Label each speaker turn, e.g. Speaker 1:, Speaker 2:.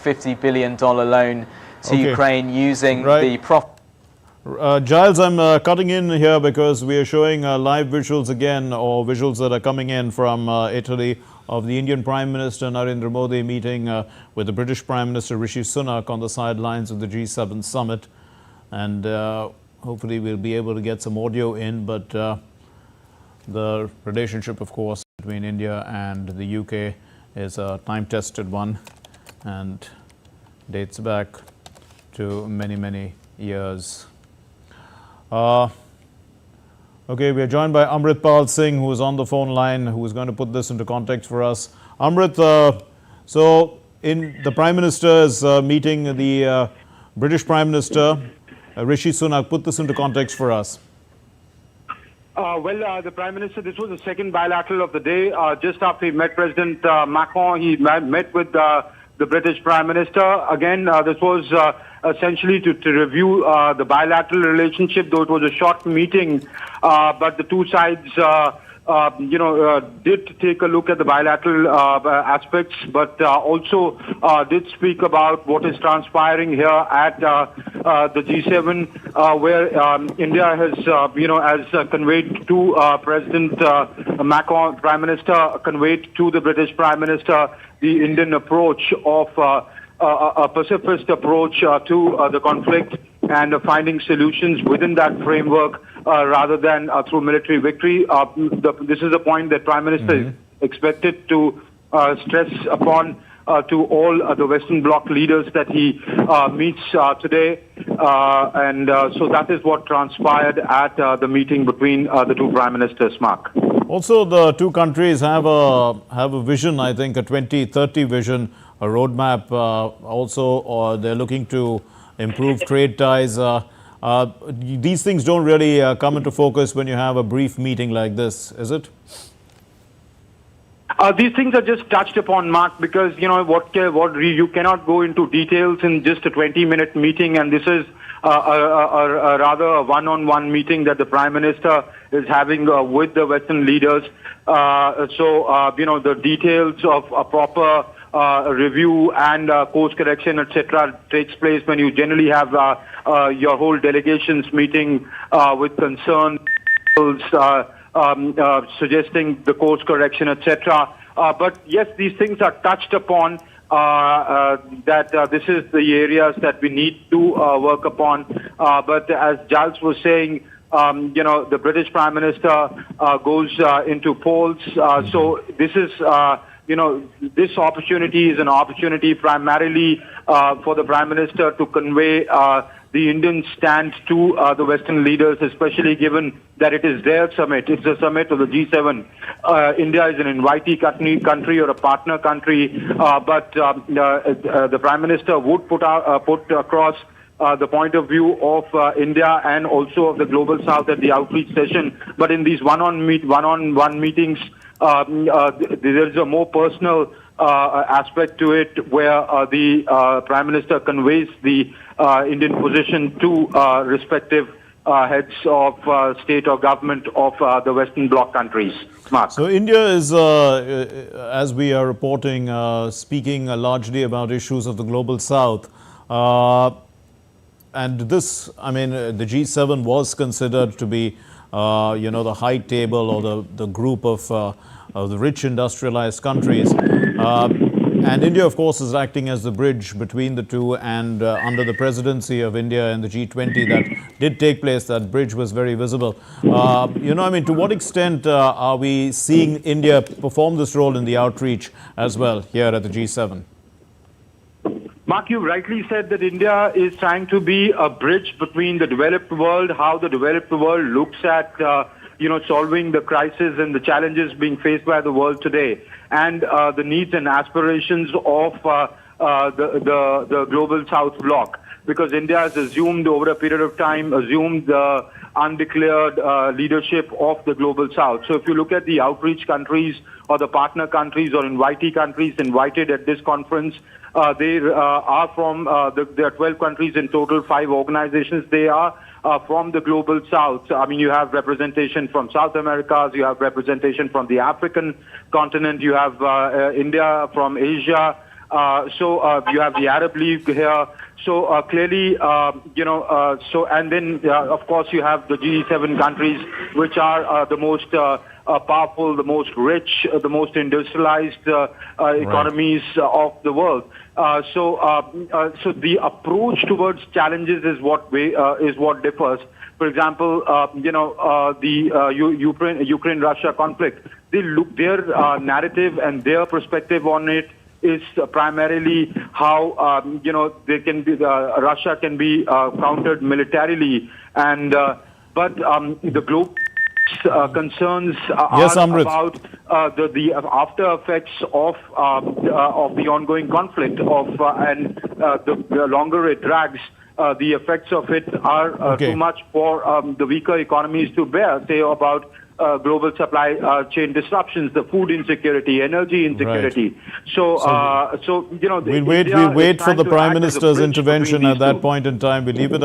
Speaker 1: $50 billion loan to Ukraine using the
Speaker 2: Giles, I'm cutting in here because we are showing live visuals again, or visuals that are coming in from Italy, of the Indian Prime Minister Narendra Modi meeting with the British Prime Minister Rishi Sunak on the sidelines of the G7 summit. And hopefully we'll be able to get some audio in, but the relationship, of course, between India and the UK is a time-tested one and dates back to many, many years. Okay, we are joined by Amritpal Singh, who is on the phone line, who is going to put this into context for us. Amrit, so in the Prime Minister is meeting the British Prime Minister Rishi Sunak. Put this into context for us.
Speaker 3: The Prime Minister, this was the second bilateral of the day. Just after he met President Macron, he met with the British Prime Minister. Again, this was essentially to review the bilateral relationship, though it was a short meeting. But the two sides, did take a look at the bilateral aspects, but also did speak about what is transpiring here at the G7, where India has conveyed to President Macron, Prime Minister, conveyed to the British Prime Minister the Indian approach of a pacifist approach to the conflict and finding solutions within that framework rather than through military victory. This is a point that Prime Minister is expected to stress upon to all the Western Bloc leaders that he meets today. So that is what transpired at the meeting between the two Prime Ministers, Mark.
Speaker 2: Also, the two countries have a vision, I think, a 2030 vision, a roadmap. Also, they're looking to improve trade ties. These things don't really come into focus when you have a brief meeting like this, is it?
Speaker 3: These things are just touched upon, Mark, because you cannot go into details in just a 20-minute meeting, and this is rather a one-on-one meeting that the Prime Minister is having with the Western leaders. The details of a proper review and course correction, etc., takes place when you generally have your whole delegations meeting with concerned suggesting the course correction, etc. But yes, these things are touched upon. That this is the areas that we need to work upon. But as Giles was saying, the British Prime Minister goes into polls. So this is, this opportunity is an opportunity primarily for the Prime Minister to convey the Indian stand to the Western leaders, especially given that it is their summit. It's the summit of the G7. India is an invitee country or a partner country, but the Prime Minister would put across the point of view of India and also of the Global South at the outreach session. But in these one-on-one meetings, there is a more personal aspect to it, where the Prime Minister conveys the Indian position to respective heads of state or government of the Western Bloc countries. Mark.
Speaker 2: So India is, as we are reporting, speaking largely about issues of the Global South. And this, I mean, the G7 was considered to be, the high table or the group of the rich industrialized countries. And India, of course, is acting as the bridge between the two, and under the presidency of India and the G20 that did take place, that bridge was very visible. To what extent are we seeing India perform this role in the outreach as well here at the G7?
Speaker 3: Mark, you rightly said that India is trying to be a bridge between the developed world, how the developed world looks at solving the crisis and the challenges being faced by the world today, and the needs and aspirations of the Global South bloc. Because India has assumed over a period of time, the undeclared leadership of the Global South. So if you look at the outreach countries or the partner countries or invitee countries invited at this conference, they are from, there are 12 countries in total, 5 organizations. They are from the Global South. I mean, you have representation from South America, you have representation from the African continent, you have India from Asia, You have the Arab League here. So clearly, and then of course you have the G7 countries, which are the most powerful, the most rich, the most industrialized economies of the world. So the approach towards challenges is what differs. For example, the Ukraine-Russia conflict. Their narrative and their perspective on it is primarily how Russia can be countered militarily, and but the global concerns are about the after effects of the ongoing conflict and the longer it drags. The effects of it are too much for the weaker economies to bear. Say about global supply chain disruptions, the food insecurity, energy insecurity.
Speaker 2: Right. We'll wait for the Prime Minister's intervention at that point in time. We leave it